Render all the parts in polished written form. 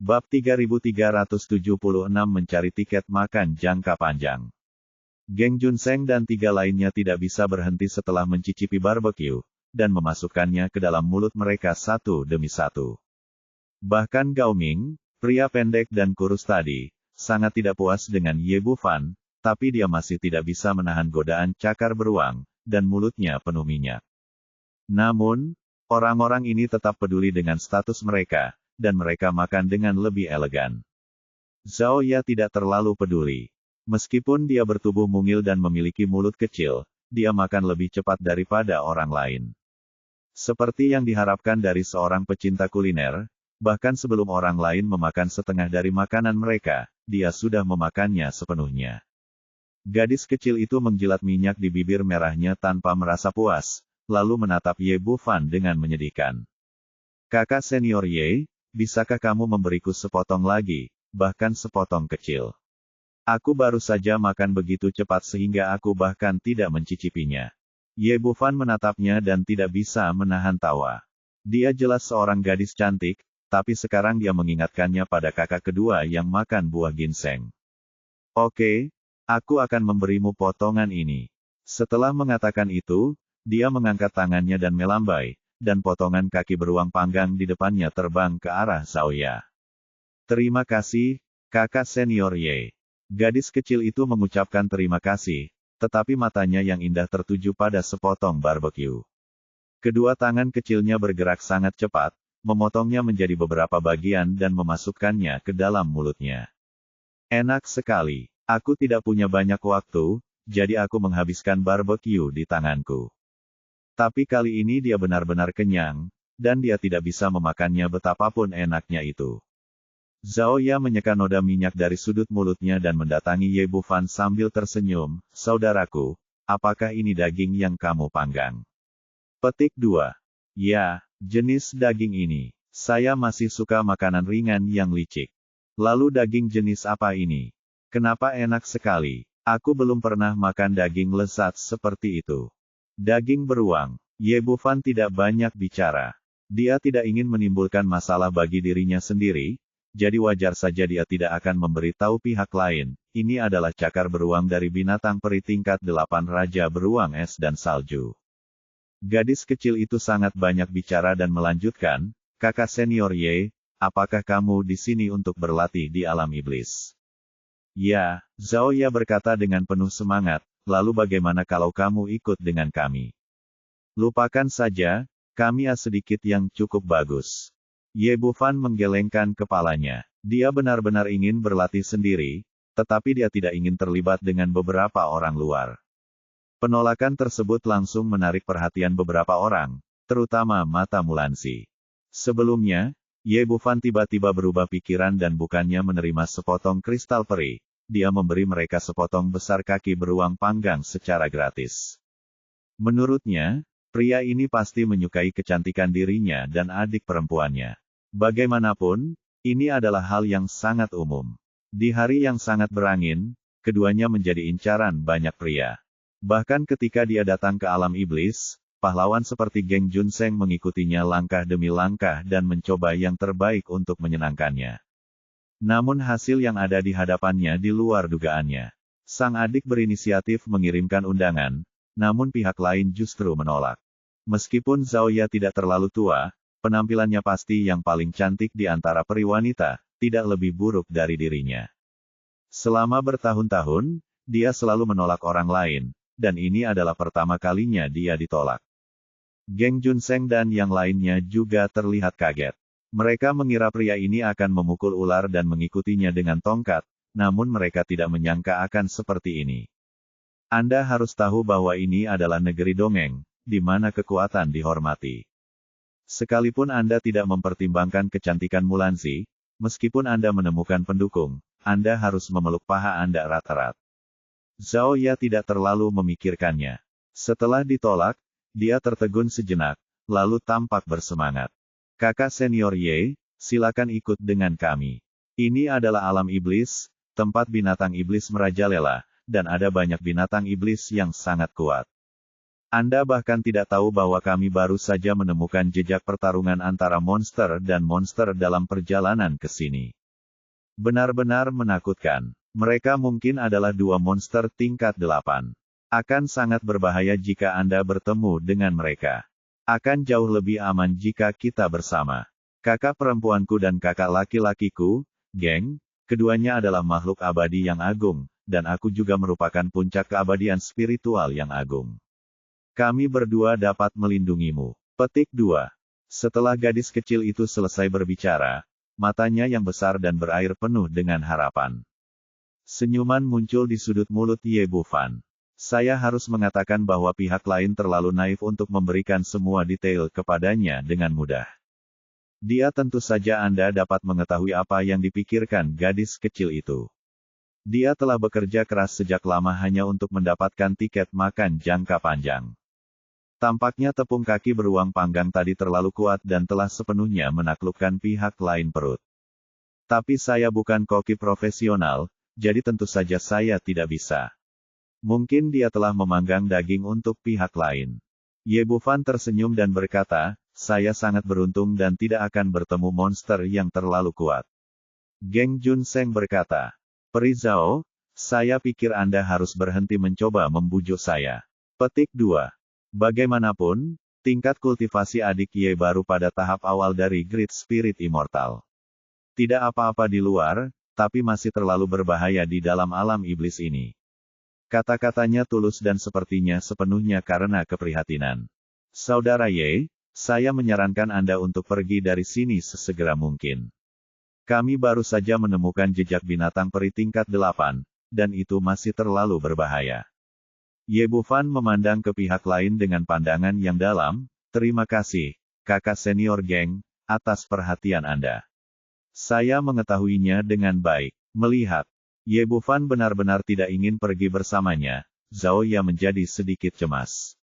Bab 3376 mencari tiket makan jangka panjang. Geng Junseng dan 3 lainnya tidak bisa berhenti setelah mencicipi barbeque, dan memasukkannya ke dalam mulut mereka satu demi satu. Bahkan Gao Ming, pria pendek dan kurus tadi, sangat tidak puas dengan Ye Bufan, tapi dia masih tidak bisa menahan godaan cakar beruang, dan mulutnya penuh minyak. Namun, orang-orang ini tetap peduli dengan status mereka, dan mereka makan dengan lebih elegan. Zhao Ya tidak terlalu peduli. Meskipun dia bertubuh mungil dan memiliki mulut kecil, dia makan lebih cepat daripada orang lain. Seperti yang diharapkan dari seorang pecinta kuliner, bahkan sebelum orang lain memakan setengah dari makanan mereka, dia sudah memakannya sepenuhnya. Gadis kecil itu menjilat minyak di bibir merahnya tanpa merasa puas, lalu menatap Ye Bufan dengan menyedihkan. Kakak senior Ye, bisakah kamu memberiku sepotong lagi, bahkan sepotong kecil? Aku baru saja makan begitu cepat sehingga aku bahkan tidak mencicipinya. Ye Bufan menatapnya dan tidak bisa menahan tawa. Dia jelas seorang gadis cantik, tapi sekarang dia mengingatkannya pada kakak kedua yang makan buah ginseng. Oke, aku akan memberimu potongan ini. Setelah mengatakan itu, dia mengangkat tangannya dan melambai, dan potongan kaki beruang panggang di depannya terbang ke arah Zhao Ya. Terima kasih, kakak senior Ye. Gadis kecil itu mengucapkan terima kasih, tetapi matanya yang indah tertuju pada sepotong barbeque. Kedua tangan kecilnya bergerak sangat cepat, memotongnya menjadi beberapa bagian dan memasukkannya ke dalam mulutnya. Enak sekali. Aku tidak punya banyak waktu, jadi aku menghabiskan barbeque di tanganku. Tapi kali ini dia benar-benar kenyang, dan dia tidak bisa memakannya betapapun enaknya itu. Zhao Ya menyeka noda minyak dari sudut mulutnya dan mendatangi Ye Bufan sambil tersenyum, saudaraku, apakah ini daging yang kamu panggang? Petik 2. Ya, jenis daging ini. Saya masih suka makanan ringan yang licik. Lalu daging jenis apa ini? Kenapa enak sekali? Aku belum pernah makan daging lezat seperti itu. Daging beruang. Ye Bufan tidak banyak bicara. Dia tidak ingin menimbulkan masalah bagi dirinya sendiri, jadi wajar saja dia tidak akan memberitahu pihak lain. Ini adalah cakar beruang dari binatang peri tingkat 8 Raja Beruang Es dan Salju. Gadis kecil itu sangat banyak bicara dan melanjutkan, kakak senior Ye, apakah kamu di sini untuk berlatih di alam iblis? Ya, Zhao Ya berkata dengan penuh semangat. Lalu bagaimana kalau kamu ikut dengan kami? Lupakan saja, kami sedikit yang cukup bagus. Ye Bufan menggelengkan kepalanya. Dia benar-benar ingin berlatih sendiri, tetapi dia tidak ingin terlibat dengan beberapa orang luar. Penolakan tersebut langsung menarik perhatian beberapa orang, terutama mata Mulansi. Sebelumnya, Ye Bufan tiba-tiba berubah pikiran dan bukannya menerima sepotong kristal peri. Dia memberi mereka sepotong besar kaki beruang panggang secara gratis. Menurutnya, pria ini pasti menyukai kecantikan dirinya dan adik perempuannya. Bagaimanapun, ini adalah hal yang sangat umum. Di hari yang sangat berangin, keduanya menjadi incaran banyak pria. Bahkan ketika dia datang ke alam iblis, pahlawan seperti Geng Junseng mengikutinya langkah demi langkah dan mencoba yang terbaik untuk menyenangkannya. Namun hasil yang ada di hadapannya di luar dugaannya. Sang adik berinisiatif mengirimkan undangan, namun pihak lain justru menolak. Meskipun Zhao Ya tidak terlalu tua, penampilannya pasti yang paling cantik di antara peri wanita, tidak lebih buruk dari dirinya. Selama bertahun-tahun, dia selalu menolak orang lain, dan ini adalah pertama kalinya dia ditolak. Geng Junseng dan yang lainnya juga terlihat kaget. Mereka mengira pria ini akan memukul ular dan mengikutinya dengan tongkat, namun mereka tidak menyangka akan seperti ini. Anda harus tahu bahwa ini adalah negeri dongeng, di mana kekuatan dihormati. Sekalipun Anda tidak mempertimbangkan kecantikan Mulansi, meskipun Anda menemukan pendukung, Anda harus memeluk paha Anda erat-erat. Zhao Ya tidak terlalu memikirkannya. Setelah ditolak, dia tertegun sejenak, lalu tampak bersemangat. Kakak senior Ye, silakan ikut dengan kami. Ini adalah alam iblis, tempat binatang iblis merajalela, dan ada banyak binatang iblis yang sangat kuat. Anda bahkan tidak tahu bahwa kami baru saja menemukan jejak pertarungan antara monster dan monster dalam perjalanan ke sini. Benar-benar menakutkan. Mereka mungkin adalah dua monster tingkat 8. Akan sangat berbahaya jika Anda bertemu dengan mereka. Akan jauh lebih aman jika kita bersama. Kakak perempuanku dan kakak laki-lakiku, geng, keduanya adalah makhluk abadi yang agung, dan aku juga merupakan puncak keabadian spiritual yang agung. Kami berdua dapat melindungimu. Petik 2. Setelah gadis kecil itu selesai berbicara, matanya yang besar dan berair penuh dengan harapan. Senyuman muncul di sudut mulut Ye Bufan. Saya harus mengatakan bahwa pihak lain terlalu naif untuk memberikan semua detail kepadanya dengan mudah. Dia tentu saja Anda dapat mengetahui apa yang dipikirkan gadis kecil itu. Dia telah bekerja keras sejak lama hanya untuk mendapatkan tiket makan jangka panjang. Tampaknya tepung kaki beruang panggang tadi terlalu kuat dan telah sepenuhnya menaklukkan pihak lain perut. Tapi saya bukan koki profesional, jadi tentu saja saya tidak bisa. Mungkin dia telah memanggang daging untuk pihak lain. Ye Bufan tersenyum dan berkata, saya sangat beruntung dan tidak akan bertemu monster yang terlalu kuat. Geng Junseng berkata, Peri Zhao, saya pikir Anda harus berhenti mencoba membujuk saya. Petik 2. Bagaimanapun, tingkat kultivasi adik Ye baru pada tahap awal dari Great Spirit Immortal. Tidak apa-apa di luar, tapi masih terlalu berbahaya di dalam alam iblis ini. Kata-katanya tulus dan sepertinya sepenuhnya karena keprihatinan. Saudara Ye, saya menyarankan Anda untuk pergi dari sini sesegera mungkin. Kami baru saja menemukan jejak binatang peri tingkat 8, dan itu masih terlalu berbahaya. Ye Bufan memandang ke pihak lain dengan pandangan yang dalam, terima kasih, kakak senior geng, atas perhatian Anda. Saya mengetahuinya dengan baik. Melihat Ye Bufan benar-benar tidak ingin pergi bersamanya, Zhao Ya menjadi sedikit cemas.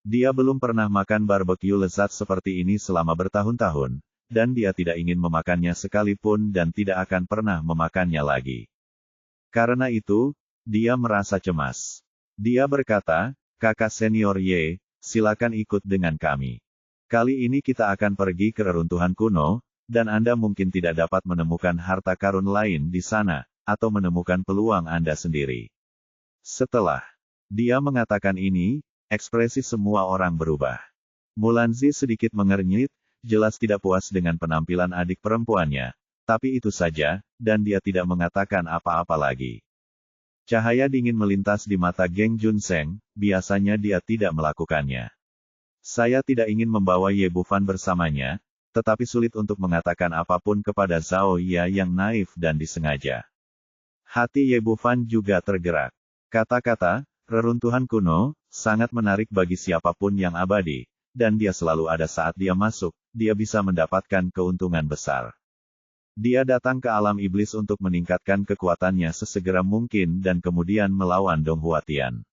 Dia belum pernah makan barbeque lezat seperti ini selama bertahun-tahun, dan dia tidak ingin memakannya sekalipun dan tidak akan pernah memakannya lagi. Karena itu, dia merasa cemas. Dia berkata, kakak senior Ye, silakan ikut dengan kami. Kali ini kita akan pergi ke reruntuhan kuno, dan Anda mungkin tidak dapat menemukan harta karun lain di sana, atau menemukan peluang Anda sendiri. Setelah dia mengatakan ini, ekspresi semua orang berubah. Mulanzi sedikit mengernyit, jelas tidak puas dengan penampilan adik perempuannya, tapi itu saja, dan dia tidak mengatakan apa-apa lagi. Cahaya dingin melintas di mata Geng Junseng, biasanya dia tidak melakukannya. Saya tidak ingin membawa Ye Bufan bersamanya, tetapi sulit untuk mengatakan apapun kepada Zhao Ya yang naif dan disengaja. Hati Ye Bufan juga tergerak. Kata-kata, reruntuhan kuno, sangat menarik bagi siapapun yang abadi, dan dia selalu ada saat dia masuk, dia bisa mendapatkan keuntungan besar. Dia datang ke alam iblis untuk meningkatkan kekuatannya sesegera mungkin dan kemudian melawan Dong Huatian.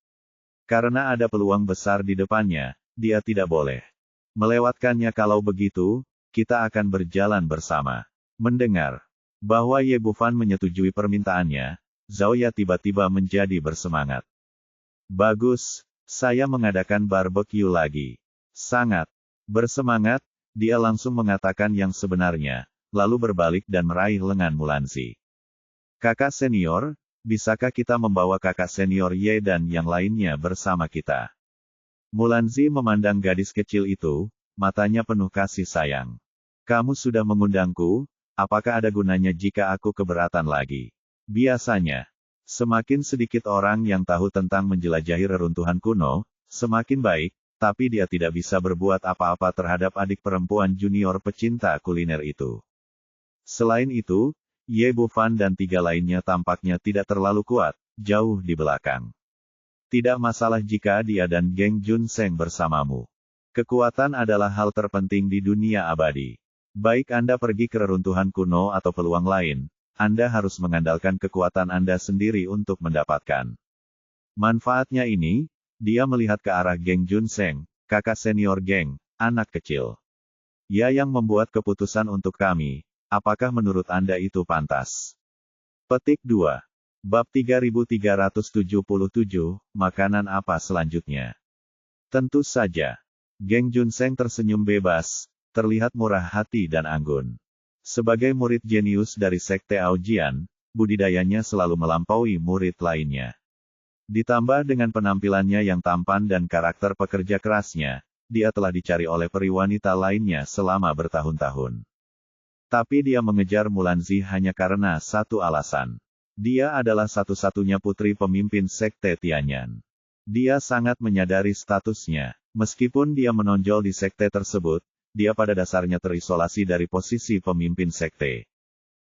Karena ada peluang besar di depannya, dia tidak boleh melewatkannya. Kalau begitu, kita akan berjalan bersama. Mendengar bahwa Ye Bufan menyetujui permintaannya, Zhao Ya tiba-tiba menjadi bersemangat. Bagus, saya mengadakan barbeque lagi. Sangat bersemangat, dia langsung mengatakan yang sebenarnya, lalu berbalik dan meraih lengan Mulanzi. Kakak senior, bisakah kita membawa kakak senior Ye dan yang lainnya bersama kita? Mulanzi memandang gadis kecil itu, matanya penuh kasih sayang. Kamu sudah mengundangku, apakah ada gunanya jika aku keberatan lagi? Biasanya, semakin sedikit orang yang tahu tentang menjelajahi reruntuhan kuno, semakin baik, tapi dia tidak bisa berbuat apa-apa terhadap adik perempuan junior pecinta kuliner itu. Selain itu, Ye Bufan dan 3 lainnya tampaknya tidak terlalu kuat, jauh di belakang. Tidak masalah jika dia dan Geng Junseng bersamamu. Kekuatan adalah hal terpenting di dunia abadi. Baik Anda pergi ke reruntuhan kuno atau peluang lain, Anda harus mengandalkan kekuatan Anda sendiri untuk mendapatkan manfaatnya ini. Dia melihat ke arah Geng Junseng, kakak senior geng, anak kecil. Ya yang membuat keputusan untuk kami. Apakah menurut Anda itu pantas? Petik 2. Bab 3377, makanan apa selanjutnya? Tentu saja. Geng Junseng tersenyum bebas, terlihat murah hati dan anggun. Sebagai murid jenius dari Sekte Aojian, budidayanya selalu melampaui murid lainnya. Ditambah dengan penampilannya yang tampan dan karakter pekerja kerasnya, dia telah dicari oleh peri wanita lainnya selama bertahun-tahun. Tapi dia mengejar Mulanzi hanya karena satu alasan. Dia adalah satu-satunya putri pemimpin Sekte Tianyan. Dia sangat menyadari statusnya. Meskipun dia menonjol di sekte tersebut, dia pada dasarnya terisolasi dari posisi pemimpin sekte.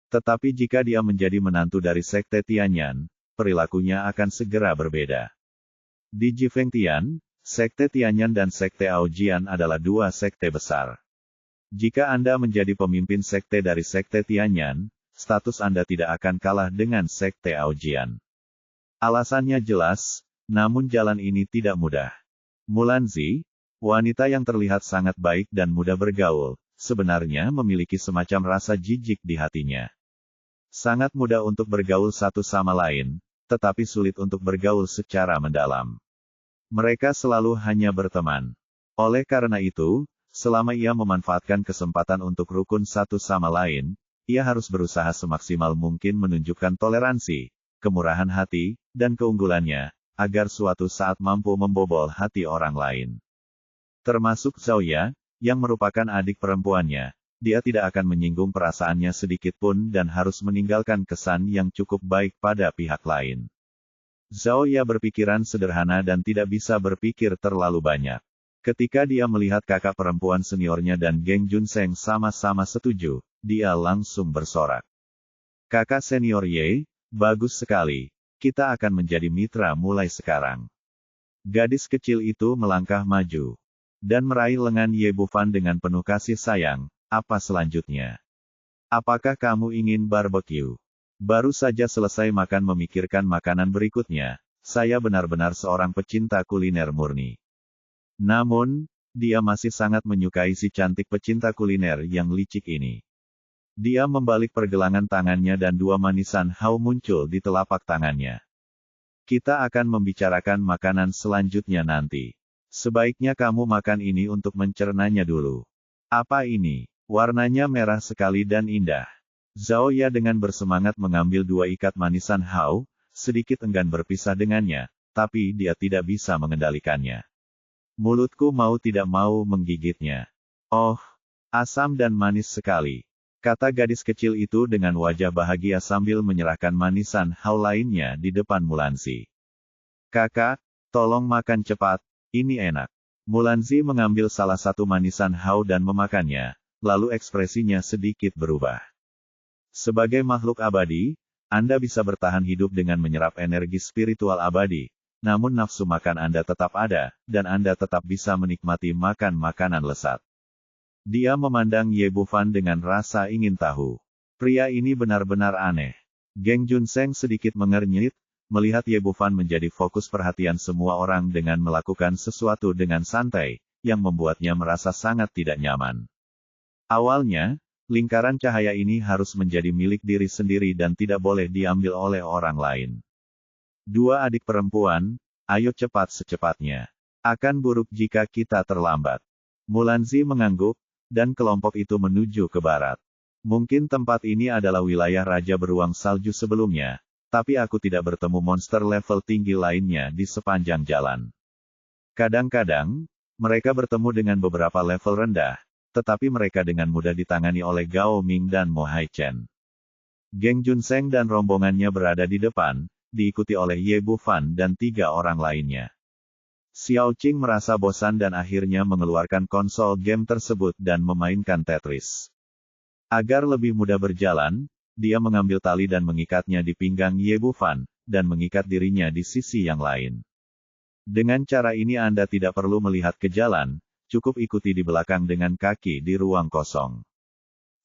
Tetapi jika dia menjadi menantu dari Sekte Tianyan, perilakunya akan segera berbeda. Di Jifengtian, Sekte Tianyan dan Sekte Aojian adalah dua sekte besar. Jika Anda menjadi pemimpin sekte dari Sekte Tianyan, status Anda tidak akan kalah dengan Sekte Aojian. Alasannya jelas, namun jalan ini tidak mudah. Mulanzi, wanita yang terlihat sangat baik dan mudah bergaul, sebenarnya memiliki semacam rasa jijik di hatinya. Sangat mudah untuk bergaul satu sama lain, tetapi sulit untuk bergaul secara mendalam. Mereka selalu hanya berteman. Oleh karena itu, selama ia memanfaatkan kesempatan untuk rukun satu sama lain, ia harus berusaha semaksimal mungkin menunjukkan toleransi, kemurahan hati, dan keunggulannya, agar suatu saat mampu membobol hati orang lain. Termasuk Zhao-ya, yang merupakan adik perempuannya, dia tidak akan menyinggung perasaannya sedikit pun dan harus meninggalkan kesan yang cukup baik pada pihak lain. Zhao-ya berpikiran sederhana dan tidak bisa berpikir terlalu banyak. Ketika dia melihat kakak perempuan seniornya dan Geng Junseng sama-sama setuju, dia langsung bersorak. Kakak senior Ye, bagus sekali. Kita akan menjadi mitra mulai sekarang. Gadis kecil itu melangkah maju. Dan meraih lengan Ye Bufan dengan penuh kasih sayang. Apa selanjutnya? Apakah kamu ingin barbecue? Baru saja selesai makan memikirkan makanan berikutnya. Saya benar-benar seorang pecinta kuliner murni. Namun, dia masih sangat menyukai si cantik pecinta kuliner yang licik ini. Dia membalik pergelangan tangannya dan dua manisan hao muncul di telapak tangannya. Kita akan membicarakan makanan selanjutnya nanti. Sebaiknya kamu makan ini untuk mencernanya dulu. Apa ini? Warnanya merah sekali dan indah. Zhao Ya dengan bersemangat mengambil dua ikat manisan hao, sedikit enggan berpisah dengannya, tapi dia tidak bisa mengendalikannya. Mulutku mau tidak mau menggigitnya. Oh, asam dan manis sekali. Kata gadis kecil itu dengan wajah bahagia sambil menyerahkan manisan hao lainnya di depan Mulanzi. Kakak, tolong makan cepat, ini enak. Mulanzi mengambil salah satu manisan hao dan memakannya, lalu ekspresinya sedikit berubah. Sebagai makhluk abadi, Anda bisa bertahan hidup dengan menyerap energi spiritual abadi, namun nafsu makan Anda tetap ada, dan Anda tetap bisa menikmati makan makanan lezat. Dia memandang Ye Bufan dengan rasa ingin tahu. Pria ini benar-benar aneh. Geng Junseng sedikit mengernyit, melihat Ye Bufan menjadi fokus perhatian semua orang dengan melakukan sesuatu dengan santai, yang membuatnya merasa sangat tidak nyaman. Awalnya, lingkaran cahaya ini harus menjadi milik diri sendiri dan tidak boleh diambil oleh orang lain. Dua adik perempuan, ayo cepat secepatnya. Akan buruk jika kita terlambat. Mulanzi mengangguk, dan kelompok itu menuju ke barat. Mungkin tempat ini adalah wilayah Raja Beruang Salju sebelumnya, tapi aku tidak bertemu monster level tinggi lainnya di sepanjang jalan. Kadang-kadang, mereka bertemu dengan beberapa level rendah, tetapi mereka dengan mudah ditangani oleh Gao Ming dan Mo Haichen. Geng Junseng dan rombongannya berada di depan, diikuti oleh Ye Bufan dan 3 orang lainnya. Xiao Qing merasa bosan dan akhirnya mengeluarkan konsol game tersebut dan memainkan Tetris. Agar lebih mudah berjalan, dia mengambil tali dan mengikatnya di pinggang Ye Bufan, dan mengikat dirinya di sisi yang lain. Dengan cara ini Anda tidak perlu melihat ke jalan, cukup ikuti di belakang dengan kaki di ruang kosong.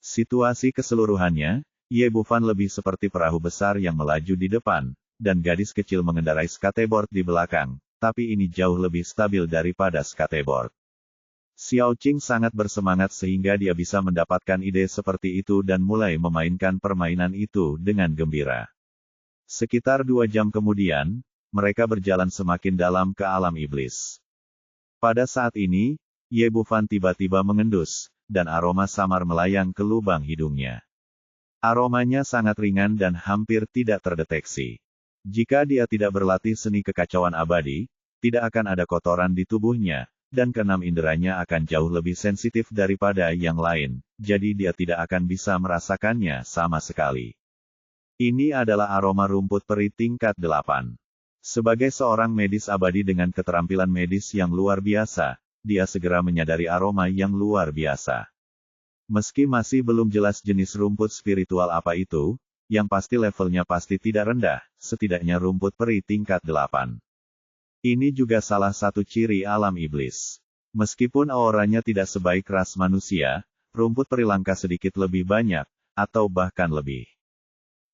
Situasi keseluruhannya, Ye Bufan lebih seperti perahu besar yang melaju di depan, dan gadis kecil mengendarai skateboard di belakang. Tapi ini jauh lebih stabil daripada skateboard. Xiao Qing sangat bersemangat sehingga dia bisa mendapatkan ide seperti itu dan mulai memainkan permainan itu dengan gembira. Sekitar 2 jam kemudian, mereka berjalan semakin dalam ke alam iblis. Pada saat ini, Ye Bufan tiba-tiba mengendus, dan aroma samar melayang ke lubang hidungnya. Aromanya sangat ringan dan hampir tidak terdeteksi. Jika dia tidak berlatih seni kekacauan abadi, tidak akan ada kotoran di tubuhnya, dan keenam inderanya akan jauh lebih sensitif daripada yang lain, jadi dia tidak akan bisa merasakannya sama sekali. Ini adalah aroma rumput peri tingkat 8. Sebagai seorang medis abadi dengan keterampilan medis yang luar biasa, dia segera menyadari aroma yang luar biasa. Meski masih belum jelas jenis rumput spiritual apa itu, yang pasti levelnya pasti tidak rendah, setidaknya rumput peri tingkat 8. Ini juga salah satu ciri alam iblis. Meskipun auranya tidak sebaik ras manusia, rumput peri langka sedikit lebih banyak, atau bahkan lebih.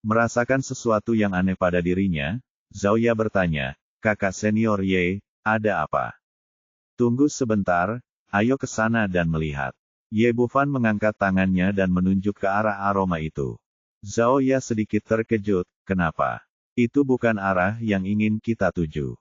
Merasakan sesuatu yang aneh pada dirinya, Zhao bertanya, "Kakak senior Ye, ada apa?" "Tunggu sebentar, ayo ke sana dan melihat." Ye Bufan mengangkat tangannya dan menunjuk ke arah aroma itu. Zhao sedikit terkejut, "Kenapa? Itu bukan arah yang ingin kita tuju."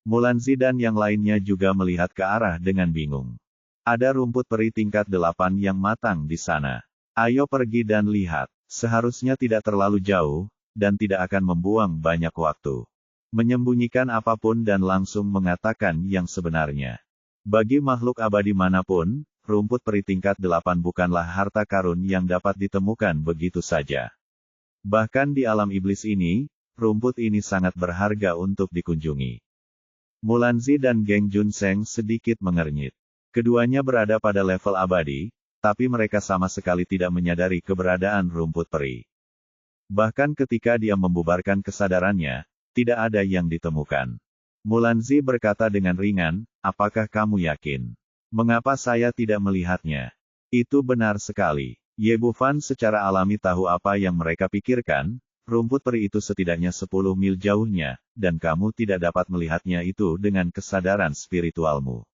Mulanzi dan yang lainnya juga melihat ke arah dengan bingung. "Ada rumput peri tingkat 8 yang matang di sana. Ayo pergi dan lihat." Seharusnya tidak terlalu jauh, dan tidak akan membuang banyak waktu. Menyembunyikan apapun dan langsung mengatakan yang sebenarnya. Bagi makhluk abadi manapun, rumput peri tingkat 8 bukanlah harta karun yang dapat ditemukan begitu saja. Bahkan di alam iblis ini, rumput ini sangat berharga untuk dikunjungi. Mulanzi dan Geng Junseng sedikit mengernyit. Keduanya berada pada level abadi, tapi mereka sama sekali tidak menyadari keberadaan rumput peri. Bahkan ketika dia membubarkan kesadarannya, tidak ada yang ditemukan. Mulanzi berkata dengan ringan, "Apakah kamu yakin? Mengapa saya tidak melihatnya?" Itu benar sekali. Ye Bufan secara alami tahu apa yang mereka pikirkan, rumput peri itu setidaknya 10 mil jauhnya, dan kamu tidak dapat melihatnya itu dengan kesadaran spiritualmu.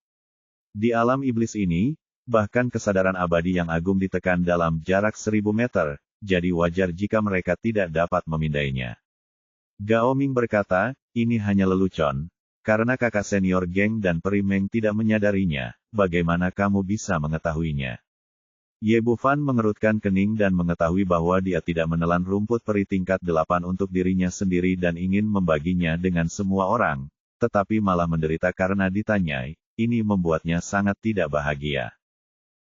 Di alam iblis ini, bahkan kesadaran abadi yang agung ditekan dalam jarak 1000 meter, jadi wajar jika mereka tidak dapat memindainya. Gao Ming berkata, "Ini hanya lelucon. Karena kakak senior Geng dan Peri Meng tidak menyadarinya, bagaimana kamu bisa mengetahuinya?" Ye Bufan mengerutkan kening dan mengetahui bahwa dia tidak menelan rumput peri tingkat 8 untuk dirinya sendiri dan ingin membaginya dengan semua orang, tetapi malah menderita karena ditanyai. Ini membuatnya sangat tidak bahagia.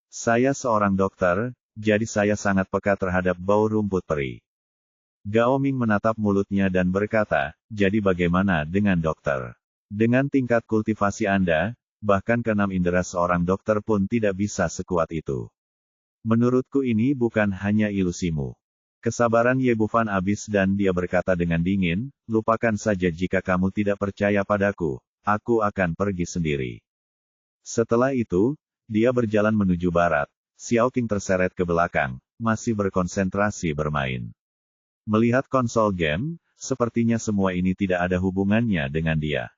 "Saya seorang dokter, jadi saya sangat peka terhadap bau rumput peri." Gao Ming menatap mulutnya dan berkata, "Jadi bagaimana dengan dokter? Dengan tingkat kultivasi Anda, bahkan keenam indera seorang dokter pun tidak bisa sekuat itu. Menurutku ini bukan hanya ilusimu." Kesabaran Ye Bufan habis dan dia berkata dengan dingin, "Lupakan saja jika kamu tidak percaya padaku, aku akan pergi sendiri." Setelah itu, dia berjalan menuju barat. Xiao Qing terseret ke belakang, masih berkonsentrasi bermain. Melihat konsol game, sepertinya semua ini tidak ada hubungannya dengan dia.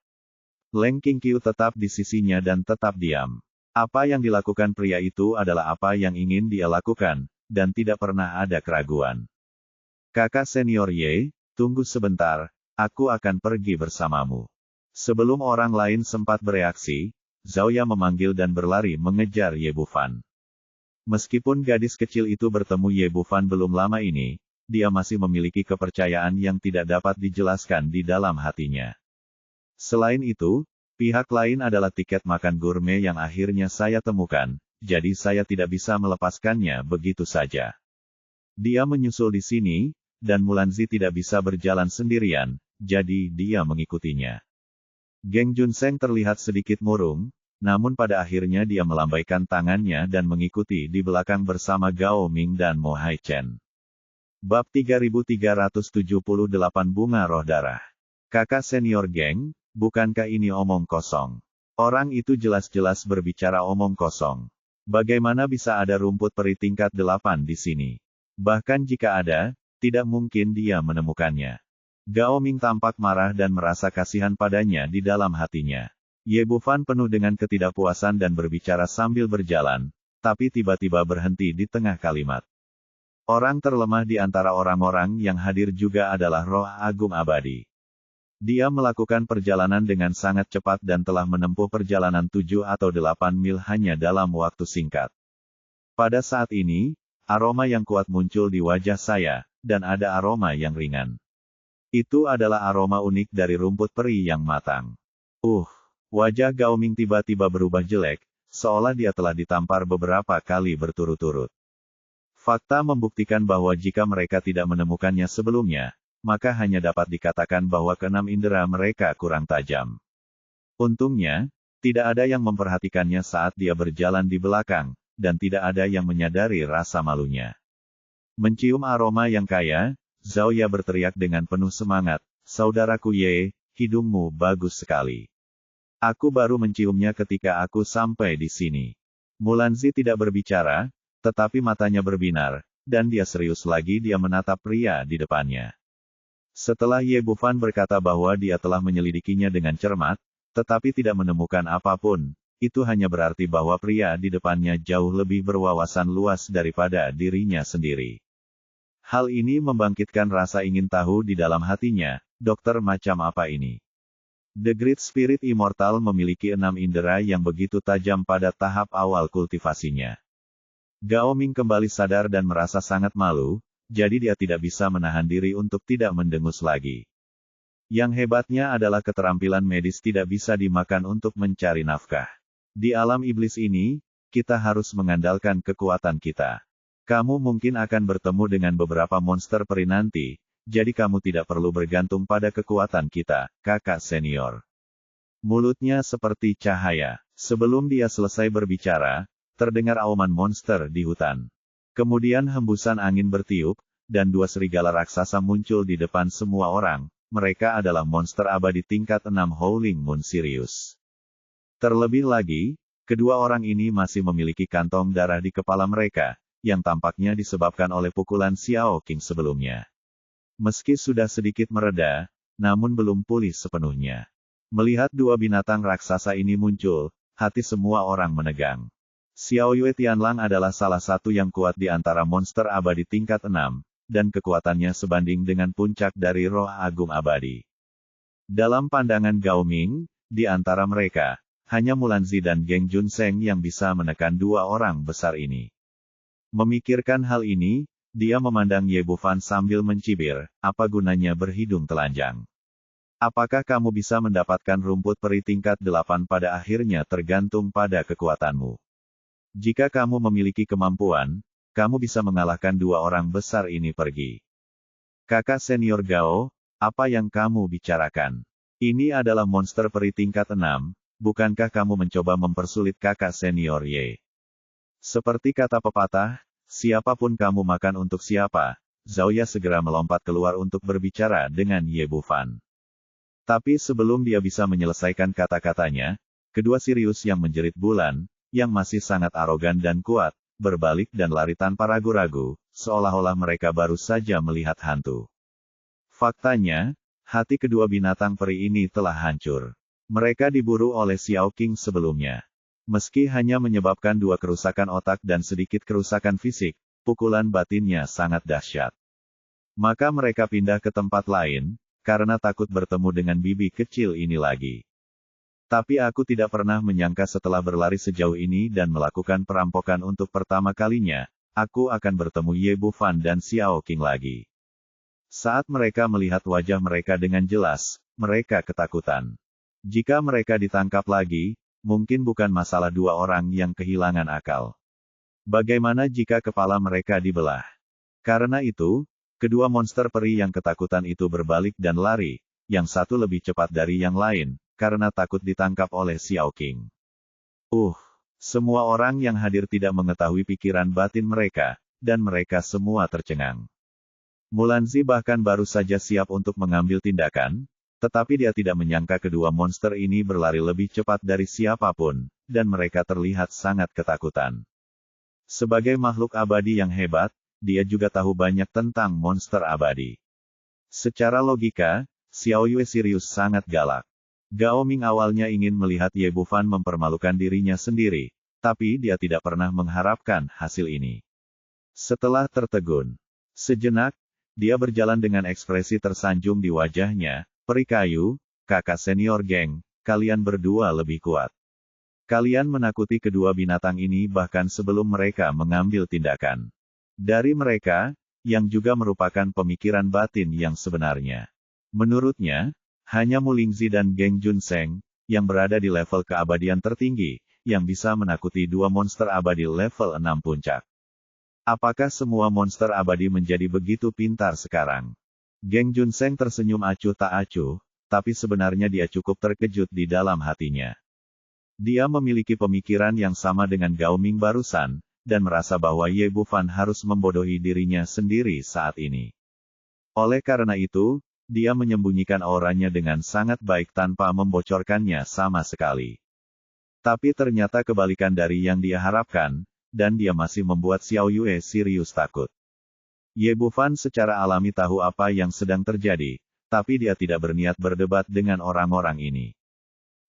Leng Qingqiu tetap di sisinya dan tetap diam. Apa yang dilakukan pria itu adalah apa yang ingin dia lakukan, dan tidak pernah ada keraguan. "Kakak senior Ye, tunggu sebentar, aku akan pergi bersamamu." Sebelum orang lain sempat bereaksi, Zhao memanggil dan berlari mengejar Ye Bufan. Meskipun gadis kecil itu bertemu Ye Bufan belum lama ini, dia masih memiliki kepercayaan yang tidak dapat dijelaskan di dalam hatinya. Selain itu, pihak lain adalah tiket makan gourmet yang akhirnya saya temukan, jadi saya tidak bisa melepaskannya begitu saja. Dia menyusul di sini, dan Mulanzi tidak bisa berjalan sendirian, jadi dia mengikutinya. Geng Junseng terlihat sedikit murung, namun pada akhirnya dia melambaikan tangannya dan mengikuti di belakang bersama Gao Ming dan Mo Haichen. Bab 3378 Bunga Roh Darah. "Kakak senior Geng, bukankah ini omong kosong? Orang itu jelas-jelas berbicara omong kosong. Bagaimana bisa ada rumput peri tingkat 8 di sini? Bahkan jika ada, tidak mungkin dia menemukannya." Gao Ming tampak marah dan merasa kasihan padanya di dalam hatinya. Ye Bufan penuh dengan ketidakpuasan dan berbicara sambil berjalan, tapi tiba-tiba berhenti di tengah kalimat. Orang terlemah di antara orang-orang yang hadir juga adalah roh agung abadi. Dia melakukan perjalanan dengan sangat cepat dan telah menempuh perjalanan 7 atau 8 mil hanya dalam waktu singkat. Pada saat ini, aroma yang kuat muncul di wajah saya, dan ada aroma yang ringan. Itu adalah aroma unik dari rumput peri yang matang. Wajah Gao Ming tiba-tiba berubah jelek, seolah dia telah ditampar beberapa kali berturut-turut. Fakta membuktikan bahwa jika mereka tidak menemukannya sebelumnya, maka hanya dapat dikatakan bahwa keenam indera mereka kurang tajam. Untungnya, tidak ada yang memperhatikannya saat dia berjalan di belakang, dan tidak ada yang menyadari rasa malunya. Mencium aroma yang kaya, Zhao Ya berteriak dengan penuh semangat, "Saudaraku Ye, hidungmu bagus sekali. Aku baru menciumnya ketika aku sampai di sini." Mulanzi tidak berbicara, tetapi matanya berbinar, dan dia serius lagi dia menatap pria di depannya. Setelah Ye Bufan berkata bahwa dia telah menyelidikinya dengan cermat, tetapi tidak menemukan apapun, itu hanya berarti bahwa pria di depannya jauh lebih berwawasan luas daripada dirinya sendiri. Hal ini membangkitkan rasa ingin tahu di dalam hatinya, dokter macam apa ini? The Great Spirit Immortal memiliki 6 indera yang begitu tajam pada tahap awal kultivasinya. Gao Ming kembali sadar dan merasa sangat malu, jadi dia tidak bisa menahan diri untuk tidak mendengus lagi. Yang hebatnya adalah keterampilan medis tidak bisa dimakan untuk mencari nafkah. Di alam iblis ini, kita harus mengandalkan kekuatan kita. Kamu mungkin akan bertemu dengan beberapa monster peri nanti, jadi kamu tidak perlu bergantung pada kekuatan kita, kakak senior. Mulutnya seperti cahaya. Sebelum dia selesai berbicara, terdengar auman monster di hutan. Kemudian hembusan angin bertiup, dan 2 serigala raksasa muncul di depan semua orang. Mereka adalah monster abadi tingkat 6 Howling Moon Sirius. Terlebih lagi, kedua orang ini masih memiliki kantong darah di kepala mereka, yang tampaknya disebabkan oleh pukulan Xiao King sebelumnya. Meski sudah sedikit mereda, namun belum pulih sepenuhnya. Melihat 2 binatang raksasa ini muncul, hati semua orang menegang. Xiao Yue Tianlang adalah salah satu yang kuat di antara monster abadi tingkat 6, dan kekuatannya sebanding dengan puncak dari roh agung abadi. Dalam pandangan Gao Ming, di antara mereka, hanya Mulanzi dan Geng Junseng yang bisa menekan 2 orang besar ini. Memikirkan hal ini, dia memandang Ye Bufan sambil mencibir, "Apa gunanya berhidung telanjang? Apakah kamu bisa mendapatkan rumput peri tingkat 8 pada akhirnya tergantung pada kekuatanmu. Jika kamu memiliki kemampuan, kamu bisa mengalahkan 2 orang besar ini pergi." "Kakak senior Gao, apa yang kamu bicarakan? Ini adalah monster peri tingkat 6, bukankah kamu mencoba mempersulit kakak senior Ye?" Seperti kata pepatah, siapapun kamu makan untuk siapa, Zhao Ya segera melompat keluar untuk berbicara dengan Ye Bufan. Tapi sebelum dia bisa menyelesaikan kata-katanya, kedua Sirius yang menjerit bulan, yang masih sangat arogan dan kuat, berbalik dan lari tanpa ragu-ragu, seolah-olah mereka baru saja melihat hantu. Faktanya, hati kedua binatang peri ini telah hancur. Mereka diburu oleh Xiao King sebelumnya. Meski hanya menyebabkan 2 kerusakan otak dan sedikit kerusakan fisik, pukulan batinnya sangat dahsyat. Maka mereka pindah ke tempat lain, karena takut bertemu dengan bibi kecil ini lagi. Tapi aku tidak pernah menyangka setelah berlari sejauh ini dan melakukan perampokan untuk pertama kalinya, aku akan bertemu Ye Bufan dan Xiao King lagi. Saat mereka melihat wajah mereka dengan jelas, mereka ketakutan. Jika mereka ditangkap lagi, mungkin bukan masalah 2 orang yang kehilangan akal. Bagaimana jika kepala mereka dibelah? Karena itu, kedua monster peri yang ketakutan itu berbalik dan lari, yang satu lebih cepat dari yang lain, karena takut ditangkap oleh Xiao King. Semua orang yang hadir tidak mengetahui pikiran batin mereka, dan mereka semua tercengang. Mulanzi bahkan baru saja siap untuk mengambil tindakan, tetapi dia tidak menyangka kedua monster ini berlari lebih cepat dari siapapun, dan mereka terlihat sangat ketakutan. Sebagai makhluk abadi yang hebat, dia juga tahu banyak tentang monster abadi. Secara logika, Xiao Yue Sirius sangat galak. Gao Ming awalnya ingin melihat Ye Bufan mempermalukan dirinya sendiri, tapi dia tidak pernah mengharapkan hasil ini. Setelah tertegun sejenak, dia berjalan dengan ekspresi tersanjung di wajahnya, Peri kayu, kakak senior geng, kalian berdua lebih kuat. Kalian menakuti kedua binatang ini bahkan sebelum mereka mengambil tindakan. Dari mereka, yang juga merupakan pemikiran batin yang sebenarnya. Menurutnya, hanya Mulingzi dan Geng Junseng, yang berada di level keabadian tertinggi, yang bisa menakuti dua monster abadi level 6 puncak. Apakah semua monster abadi menjadi begitu pintar sekarang? Geng Junseng tersenyum acuh tak acuh, tapi sebenarnya dia cukup terkejut di dalam hatinya. Dia memiliki pemikiran yang sama dengan Gao Ming barusan, dan merasa bahwa Ye Bufan harus membodohi dirinya sendiri saat ini. Oleh karena itu, dia menyembunyikan auranya dengan sangat baik tanpa membocorkannya sama sekali. Tapi ternyata kebalikan dari yang dia harapkan, dan dia masih membuat Xiao Yue serius takut. Ye Bufan secara alami tahu apa yang sedang terjadi, tapi dia tidak berniat berdebat dengan orang-orang ini.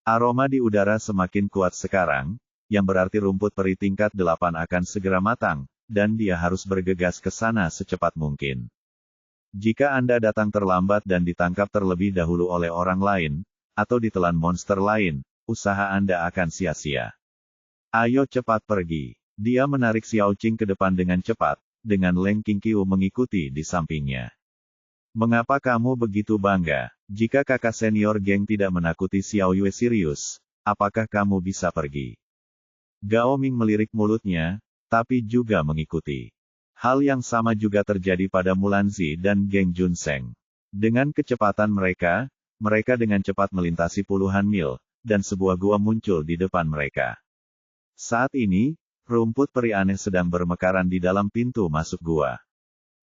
Aroma di udara semakin kuat sekarang, yang berarti rumput peri tingkat 8 akan segera matang, dan dia harus bergegas ke sana secepat mungkin. Jika Anda datang terlambat dan ditangkap terlebih dahulu oleh orang lain, atau ditelan monster lain, usaha Anda akan sia-sia. Ayo cepat pergi. Dia menarik Xiao Qing ke depan dengan cepat, dengan Leng Qingqiu mengikuti di sampingnya. Mengapa kamu begitu bangga? Jika kakak senior geng tidak menakuti Xiao Yue serius, apakah kamu bisa pergi? Gao Ming melirik mulutnya, tapi juga mengikuti. Hal yang sama juga terjadi pada Mulanzi dan Geng Junseng. Dengan kecepatan mereka dengan cepat melintasi puluhan mil, dan sebuah gua muncul di depan mereka. Saat ini, rumput peri aneh sedang bermekaran di dalam pintu masuk gua.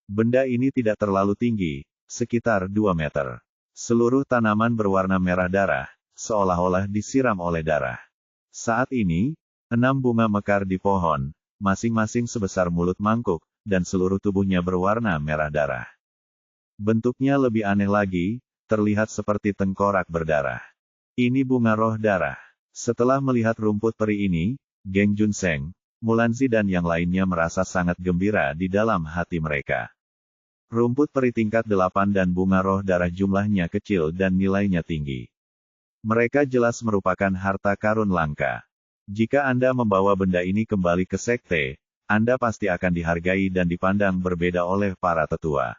Benda ini tidak terlalu tinggi, sekitar 2 meter. Seluruh tanaman berwarna merah darah, seolah-olah disiram oleh darah. Saat ini, 6 bunga mekar di pohon, masing-masing sebesar mulut mangkuk, dan seluruh tubuhnya berwarna merah darah. Bentuknya lebih aneh lagi, terlihat seperti tengkorak berdarah. Ini bunga roh darah. Setelah melihat rumput peri ini, Geng Junseng, Mulanzi dan yang lainnya merasa sangat gembira di dalam hati mereka. Rumput peri tingkat 8 dan bunga roh darah jumlahnya kecil dan nilainya tinggi. Mereka jelas merupakan harta karun langka. Jika Anda membawa benda ini kembali ke sekte, Anda pasti akan dihargai dan dipandang berbeda oleh para tetua.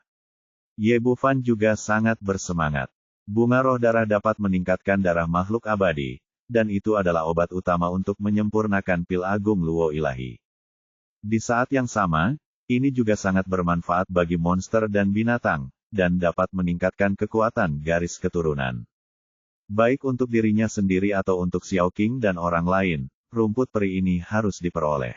Ye Bufan juga sangat bersemangat. Bunga roh darah dapat meningkatkan darah makhluk abadi, dan itu adalah obat utama untuk menyempurnakan pil agung Luo ilahi. Di saat yang sama, ini juga sangat bermanfaat bagi monster dan binatang, dan dapat meningkatkan kekuatan garis keturunan. Baik untuk dirinya sendiri atau untuk Xiao Qing dan orang lain, rumput peri ini harus diperoleh.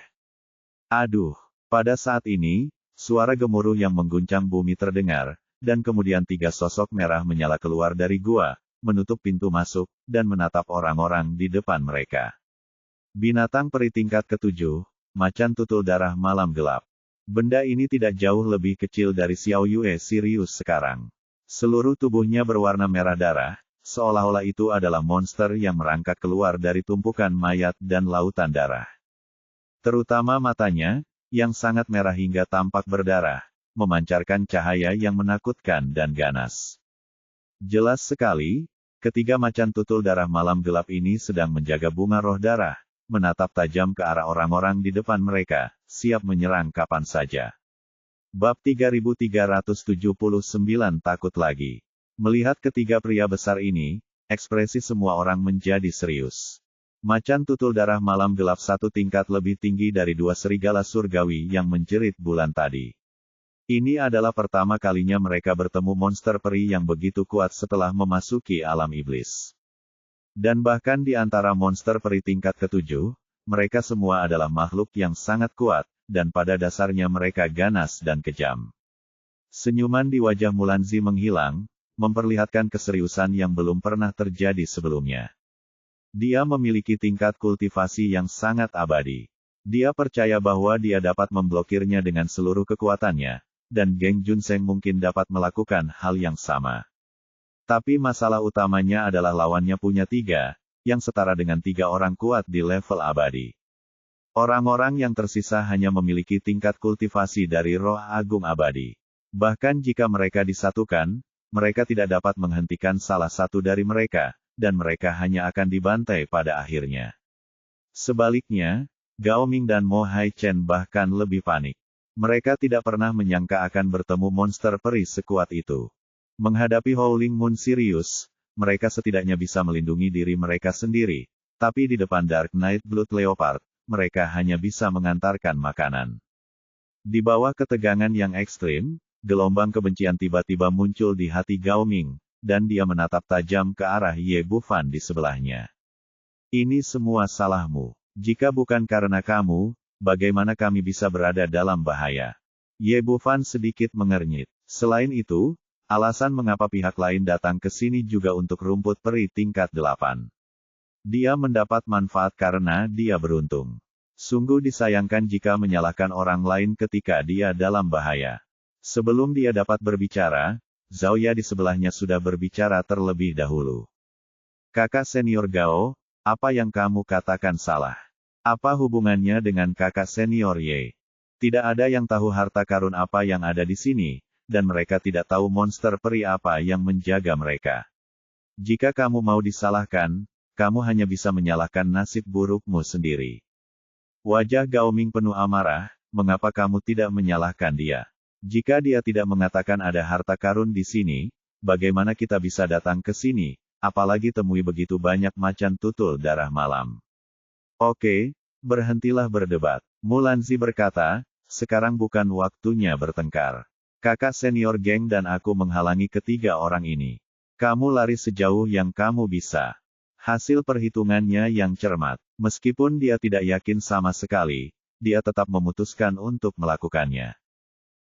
Aduh, pada saat ini, suara gemuruh yang mengguncang bumi terdengar, dan kemudian 3 sosok merah menyala keluar dari gua, menutup pintu masuk, dan menatap orang-orang di depan mereka. Binatang peri tingkat ke-7, macan tutul darah malam gelap. Benda ini tidak jauh lebih kecil dari Xiao Yue Sirius sekarang. Seluruh tubuhnya berwarna merah darah, seolah-olah itu adalah monster yang merangkak keluar dari tumpukan mayat dan lautan darah. Terutama matanya, yang sangat merah hingga tampak berdarah, memancarkan cahaya yang menakutkan dan ganas. Jelas sekali, ketiga macan tutul darah malam gelap ini sedang menjaga bunga roh darah, menatap tajam ke arah orang-orang di depan mereka, siap menyerang kapan saja. Bab 3379 takut lagi. Melihat ketiga pria besar ini, ekspresi semua orang menjadi serius. Macan tutul darah malam gelap 1 tingkat lebih tinggi dari 2 serigala surgawi yang menjerit bulan tadi. Ini adalah pertama kalinya mereka bertemu monster peri yang begitu kuat setelah memasuki alam iblis. Dan bahkan di antara monster peri tingkat ke-7, mereka semua adalah makhluk yang sangat kuat, dan pada dasarnya mereka ganas dan kejam. Senyuman di wajah Mulanzi menghilang, memperlihatkan keseriusan yang belum pernah terjadi sebelumnya. Dia memiliki tingkat kultivasi yang sangat abadi. Dia percaya bahwa dia dapat memblokirnya dengan seluruh kekuatannya, dan Geng Junseng mungkin dapat melakukan hal yang sama. Tapi masalah utamanya adalah lawannya punya 3, yang setara dengan 3 orang kuat di level abadi. Orang-orang yang tersisa hanya memiliki tingkat kultivasi dari roh agung abadi. Bahkan jika mereka disatukan, mereka tidak dapat menghentikan salah satu dari mereka, dan mereka hanya akan dibantai pada akhirnya. Sebaliknya, Gao Ming dan Mo Hai Chen bahkan lebih panik. Mereka tidak pernah menyangka akan bertemu monster peri sekuat itu. Menghadapi Howling Moon Sirius, mereka setidaknya bisa melindungi diri mereka sendiri, tapi di depan Dark Knight Blood Leopard, mereka hanya bisa mengantarkan makanan. Di bawah ketegangan yang ekstrim, gelombang kebencian tiba-tiba muncul di hati Gao Ming, dan dia menatap tajam ke arah Ye Bufan di sebelahnya. Ini semua salahmu. Jika bukan karena kamu, bagaimana kami bisa berada dalam bahaya? Ye Bufan sedikit mengernyit. Selain itu, alasan mengapa pihak lain datang ke sini juga untuk rumput peri tingkat 8. Dia mendapat manfaat karena dia beruntung. Sungguh disayangkan jika menyalahkan orang lain ketika dia dalam bahaya. Sebelum dia dapat berbicara, Zhao Ya di sebelahnya sudah berbicara terlebih dahulu. Kakak senior Gao, apa yang kamu katakan salah? Apa hubungannya dengan kakak senior Ye? Tidak ada yang tahu harta karun apa yang ada di sini, dan mereka tidak tahu monster peri apa yang menjaga mereka. Jika kamu mau disalahkan, kamu hanya bisa menyalahkan nasib burukmu sendiri. Wajah Gao Ming penuh amarah, mengapa kamu tidak menyalahkan dia? Jika dia tidak mengatakan ada harta karun di sini, bagaimana kita bisa datang ke sini, apalagi temui begitu banyak macan tutul darah malam? Oke, berhentilah berdebat. Mulanzi berkata, sekarang bukan waktunya bertengkar. Kakak senior geng dan aku menghalangi ketiga orang ini. Kamu lari sejauh yang kamu bisa. Hasil perhitungannya yang cermat. Meskipun dia tidak yakin sama sekali, dia tetap memutuskan untuk melakukannya.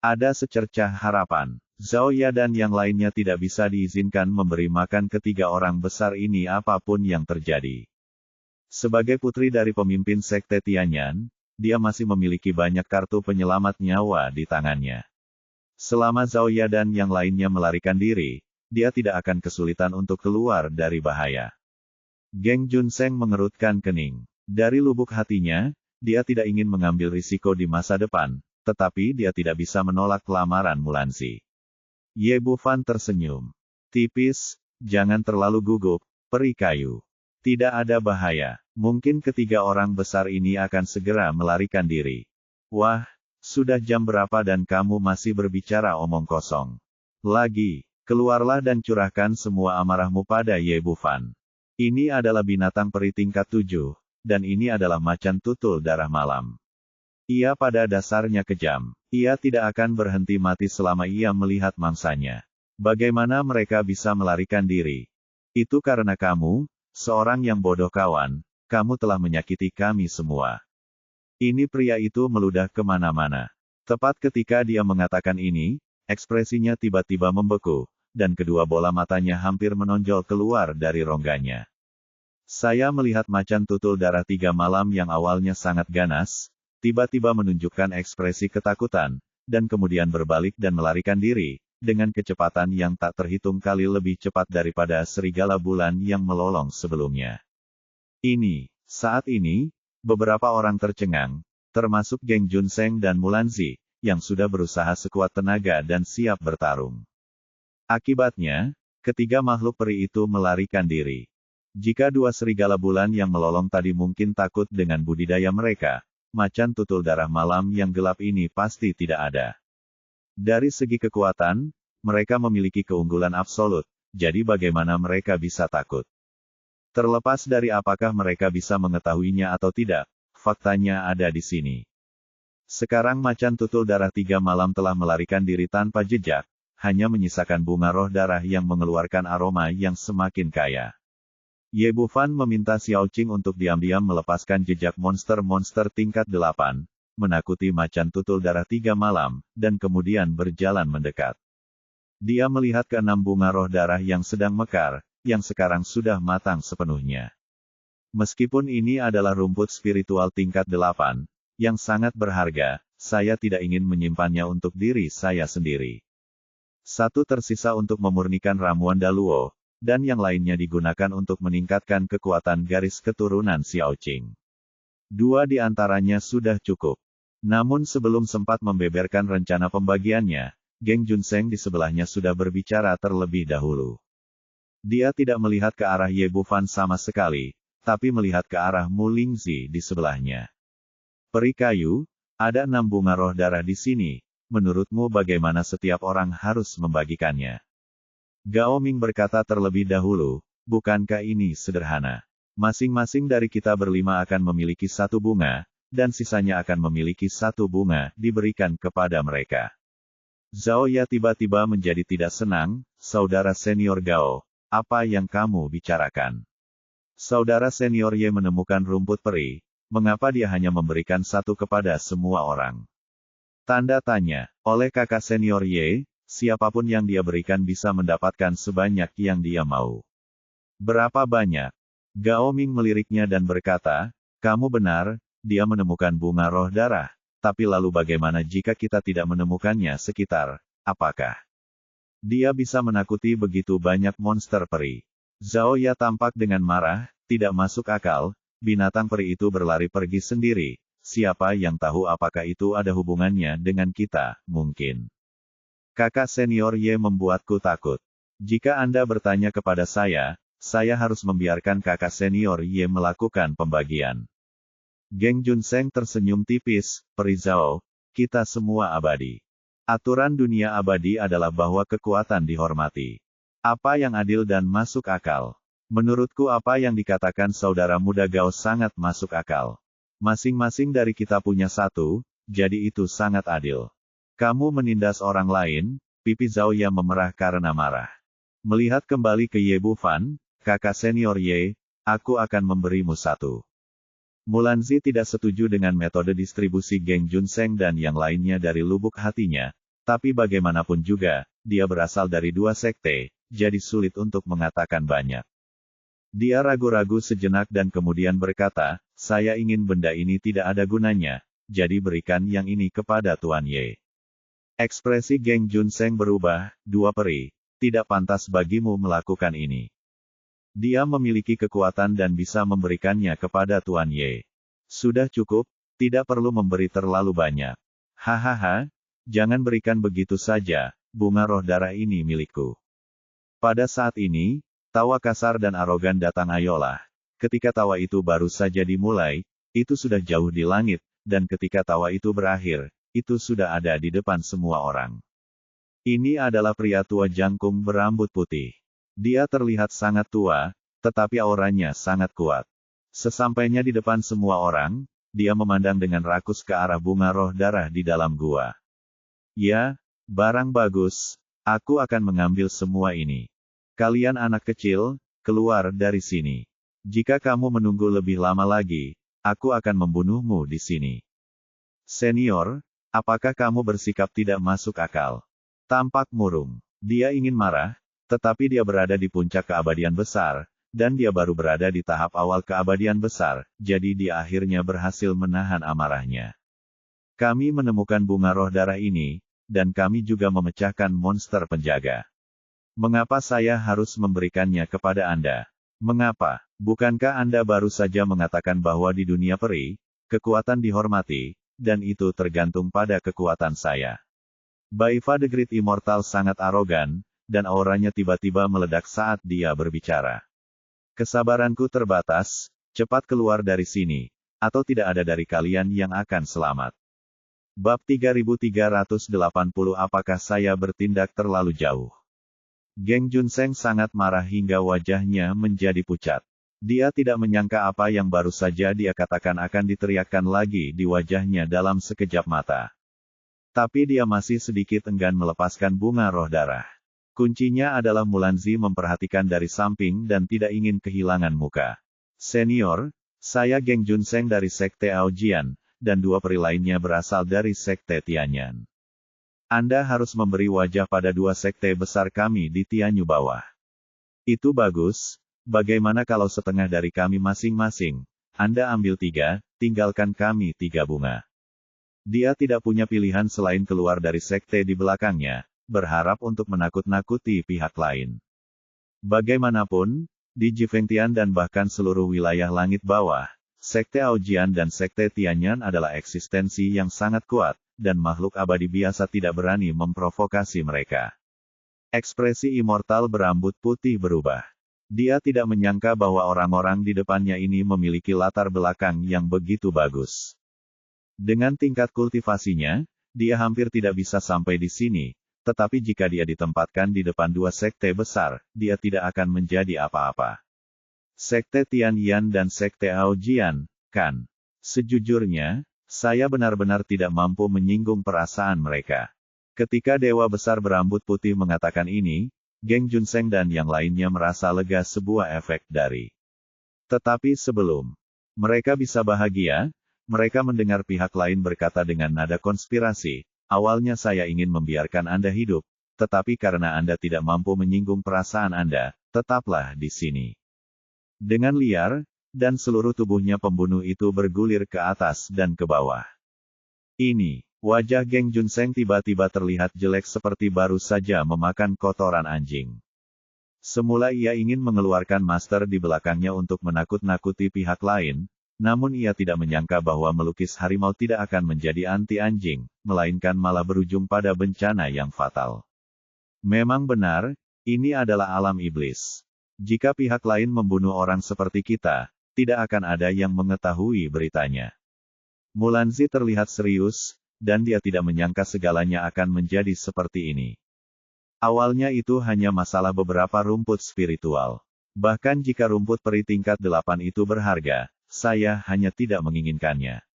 Ada secercah harapan. Zhao Ya dan yang lainnya tidak bisa diizinkan memberi makan ketiga orang besar ini apapun yang terjadi. Sebagai putri dari pemimpin sekte Tianyan, dia masih memiliki banyak kartu penyelamat nyawa di tangannya. Selama Zhao Ya dan yang lainnya melarikan diri, dia tidak akan kesulitan untuk keluar dari bahaya. Geng Junseng mengerutkan kening. Dari lubuk hatinya, dia tidak ingin mengambil risiko di masa depan, tetapi dia tidak bisa menolak lamaran Mulanzi. Ye Bufan tersenyum. Tipis, jangan terlalu gugup, peri kayu. Tidak ada bahaya. Mungkin ketiga orang besar ini akan segera melarikan diri. Wah, sudah jam berapa dan kamu masih berbicara omong kosong? Lagi, keluarlah dan curahkan semua amarahmu pada Ye Bufan. Ini adalah binatang peri tingkat 7, dan ini adalah macan tutul darah malam. Ia pada dasarnya kejam. Ia tidak akan berhenti mati selama ia melihat mangsanya. Bagaimana mereka bisa melarikan diri? Itu karena kamu, seorang yang bodoh kawan, kamu telah menyakiti kami semua. Ini pria itu meludah kemana-mana. Tepat ketika dia mengatakan ini, ekspresinya tiba-tiba membeku, dan kedua bola matanya hampir menonjol keluar dari rongganya. Saya melihat macan tutul darah 3 malam yang awalnya sangat ganas, tiba-tiba menunjukkan ekspresi ketakutan, dan kemudian berbalik dan melarikan diri, dengan kecepatan yang tak terhitung kali lebih cepat daripada serigala bulan yang melolong sebelumnya. Saat ini, beberapa orang tercengang, termasuk geng Junseng dan Mulanzi, yang sudah berusaha sekuat tenaga dan siap bertarung. Akibatnya, ketiga makhluk peri itu melarikan diri. Jika dua serigala bulan yang melolong tadi mungkin takut dengan budidaya mereka, macan tutul darah malam yang gelap ini pasti tidak ada. Dari segi kekuatan, mereka memiliki keunggulan absolut, jadi bagaimana mereka bisa takut? Terlepas dari apakah mereka bisa mengetahuinya atau tidak, faktanya ada di sini. Sekarang macan tutul darah 3 malam telah melarikan diri tanpa jejak, hanya menyisakan bunga roh darah yang mengeluarkan aroma yang semakin kaya. Ye Bufan meminta Xiao Qing untuk diam-diam melepaskan jejak monster-monster tingkat 8, menakuti macan tutul darah 3 malam, dan kemudian berjalan mendekat. Dia melihat ke-6 bunga roh darah yang sedang mekar, yang sekarang sudah matang sepenuhnya. Meskipun ini adalah rumput spiritual tingkat 8, yang sangat berharga, saya tidak ingin menyimpannya untuk diri saya sendiri. Satu tersisa untuk memurnikan ramuan Daluo, dan yang lainnya digunakan untuk meningkatkan kekuatan garis keturunan Xiao Qing. 2 di antaranya sudah cukup. Namun sebelum sempat membeberkan rencana pembagiannya, Geng Junseng di sebelahnya sudah berbicara terlebih dahulu. Dia tidak melihat ke arah Ye Bufan sama sekali, tapi melihat ke arah Mu Lingzi di sebelahnya. Peri kayu, ada 6 bunga roh darah di sini, menurutmu bagaimana setiap orang harus membagikannya? Gao Ming berkata terlebih dahulu, bukankah ini sederhana? Masing-masing dari kita berlima akan memiliki 1 bunga, dan sisanya akan memiliki 1 bunga diberikan kepada mereka. Zhao Ya tiba-tiba menjadi tidak senang, saudara senior Gao, apa yang kamu bicarakan? Saudara senior Ye menemukan rumput peri, mengapa dia hanya memberikan 1 kepada semua orang? Tanda tanya, oleh kakak senior Ye, siapapun yang dia berikan bisa mendapatkan sebanyak yang dia mau. Berapa banyak? Gao Ming meliriknya dan berkata, kamu benar, dia menemukan bunga roh darah, tapi lalu bagaimana jika kita tidak menemukannya sekitar, apakah dia bisa menakuti begitu banyak monster peri? Zhao Ya tampak dengan marah, tidak masuk akal, binatang peri itu berlari pergi sendiri, siapa yang tahu apakah itu ada hubungannya dengan kita, mungkin. Kakak senior Ye membuatku takut. Jika Anda bertanya kepada saya harus membiarkan kakak senior Ye melakukan pembagian. Geng Junseng tersenyum tipis, peri Zhao, kita semua abadi. Aturan dunia abadi adalah bahwa kekuatan dihormati. Apa yang adil dan masuk akal? Menurutku apa yang dikatakan saudara muda Gao sangat masuk akal. Masing-masing dari kita punya 1, jadi itu sangat adil. Kamu menindas orang lain, pipi Zhao Ya memerah karena marah. Melihat kembali ke Ye Bufan, kakak senior Ye, aku akan memberimu 1. Mulanzi tidak setuju dengan metode distribusi Geng Junseng dan yang lainnya dari lubuk hatinya, tapi bagaimanapun juga, dia berasal dari 2 sekte, jadi sulit untuk mengatakan banyak. Dia ragu-ragu sejenak dan kemudian berkata, saya ingin benda ini tidak ada gunanya, jadi berikan yang ini kepada Tuan Ye. Ekspresi Geng Junseng berubah, 2 peri, tidak pantas bagimu melakukan ini. Dia memiliki kekuatan dan bisa memberikannya kepada Tuan Ye. Sudah cukup, tidak perlu memberi terlalu banyak. Hahaha, jangan berikan begitu saja, bunga roh darah ini milikku. Pada saat ini, tawa kasar dan arogan datang ayolah. Ketika tawa itu baru saja dimulai, itu sudah jauh di langit, dan ketika tawa itu berakhir, itu sudah ada di depan semua orang. Ini adalah pria tua jangkung berambut putih. Dia terlihat sangat tua, tetapi auranya sangat kuat. Sesampainya di depan semua orang, dia memandang dengan rakus ke arah bunga roh darah di dalam gua. Ya, barang bagus, aku akan mengambil semua ini. Kalian anak kecil, keluar dari sini. Jika kamu menunggu lebih lama lagi, aku akan membunuhmu di sini. Senior, apakah kamu bersikap tidak masuk akal? Tampak murung. Dia ingin marah, tetapi dia berada di puncak keabadian besar, dan dia baru berada di tahap awal keabadian besar, jadi dia akhirnya berhasil menahan amarahnya. Kami menemukan bunga roh darah ini, dan kami juga memecahkan monster penjaga. Mengapa saya harus memberikannya kepada Anda? Mengapa? Bukankah Anda baru saja mengatakan bahwa di dunia peri, kekuatan dihormati, dan itu tergantung pada kekuatan saya? Baifa the Great Immortal sangat arogan, dan auranya tiba-tiba meledak saat dia berbicara. Kesabaranku terbatas, cepat keluar dari sini, atau tidak ada dari kalian yang akan selamat. Bab 3380 Apakah saya bertindak terlalu jauh? Geng Junseng sangat marah hingga wajahnya menjadi pucat. Dia tidak menyangka apa yang baru saja dia katakan akan diteriakkan lagi di wajahnya dalam sekejap mata. Tapi dia masih sedikit enggan melepaskan bunga roh darah. Kuncinya adalah Mulanzi memperhatikan dari samping dan tidak ingin kehilangan muka. Senior, saya Geng Junseng dari Sekte Aojian, dan 2 peri lainnya berasal dari Sekte Tianyan. Anda harus memberi wajah pada 2 sekte besar kami di Tianyu bawah. Itu bagus, bagaimana kalau setengah dari kami masing-masing? Anda ambil 3, tinggalkan kami 3 bunga. Dia tidak punya pilihan selain keluar dari sekte di belakangnya, berharap untuk menakut-nakuti pihak lain. Bagaimanapun, di Jifengtian dan bahkan seluruh wilayah langit bawah, Sekte Aojian dan Sekte Tianyan adalah eksistensi yang sangat kuat, dan makhluk abadi biasa tidak berani memprovokasi mereka. Ekspresi immortal berambut putih berubah. Dia tidak menyangka bahwa orang-orang di depannya ini memiliki latar belakang yang begitu bagus. Dengan tingkat kultivasinya, dia hampir tidak bisa sampai di sini, tetapi jika dia ditempatkan di depan dua sekte besar, dia tidak akan menjadi apa-apa. Sekte Tianyan dan Sekte Aojian, kan? Sejujurnya, saya benar-benar tidak mampu menyinggung perasaan mereka. Ketika Dewa Besar berambut putih mengatakan ini, Geng Junseng dan yang lainnya merasa lega sebuah efek dari. Tetapi sebelum mereka bisa bahagia, mereka mendengar pihak lain berkata dengan nada konspirasi, awalnya saya ingin membiarkan Anda hidup, tetapi karena Anda tidak mampu menyinggung perasaan Anda, tetaplah di sini. Dengan liar, dan seluruh tubuhnya pembunuh itu bergulir ke atas dan ke bawah. Ini. Wajah Geng Junseng tiba-tiba terlihat jelek seperti baru saja memakan kotoran anjing. Semula ia ingin mengeluarkan master di belakangnya untuk menakut-nakuti pihak lain, namun ia tidak menyangka bahwa melukis harimau tidak akan menjadi anti-anjing, melainkan malah berujung pada bencana yang fatal. Memang benar, ini adalah alam iblis. Jika pihak lain membunuh orang seperti kita, tidak akan ada yang mengetahui beritanya. Mulanzi terlihat serius, dan dia tidak menyangka segalanya akan menjadi seperti ini. Awalnya itu hanya masalah beberapa rumput spiritual. Bahkan jika rumput peri tingkat 8 itu berharga, saya hanya tidak menginginkannya.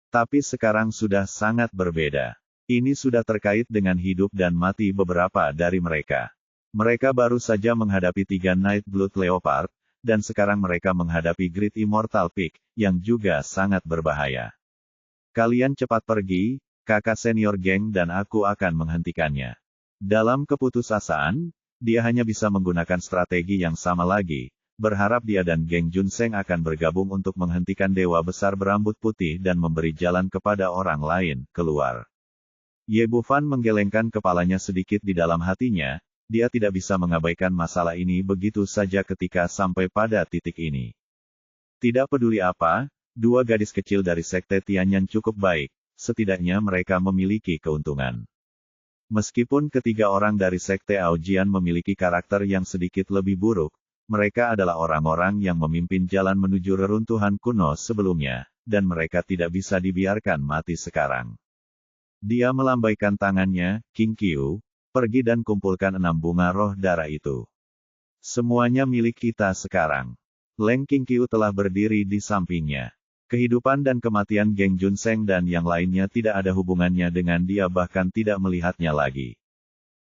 Tapi sekarang sudah sangat berbeda. Ini sudah terkait dengan hidup dan mati beberapa dari mereka. Mereka baru saja menghadapi 3 Nightblood Leopard, dan sekarang mereka menghadapi Great Immortal Peak, yang juga sangat berbahaya. Kalian cepat pergi, kakak senior geng dan aku akan menghentikannya. Dalam keputusasaan, dia hanya bisa menggunakan strategi yang sama lagi, berharap dia dan geng Junseng akan bergabung untuk menghentikan Dewa Besar berambut putih dan memberi jalan kepada orang lain keluar. Ye Bufan menggelengkan kepalanya sedikit di dalam hatinya, dia tidak bisa mengabaikan masalah ini begitu saja ketika sampai pada titik ini. Tidak peduli apa, dua gadis kecil dari Sekte Tianyan cukup baik, setidaknya mereka memiliki keuntungan. Meskipun ketiga orang dari Sekte Aojian memiliki karakter yang sedikit lebih buruk, mereka adalah orang-orang yang memimpin jalan menuju reruntuhan kuno sebelumnya, dan mereka tidak bisa dibiarkan mati sekarang. Dia melambaikan tangannya, King Qiu, pergi dan kumpulkan 6 bunga roh darah itu. Semuanya milik kita sekarang. Leng King Qiu telah berdiri di sampingnya. Kehidupan dan kematian Geng Junseng dan yang lainnya tidak ada hubungannya dengan dia bahkan tidak melihatnya lagi.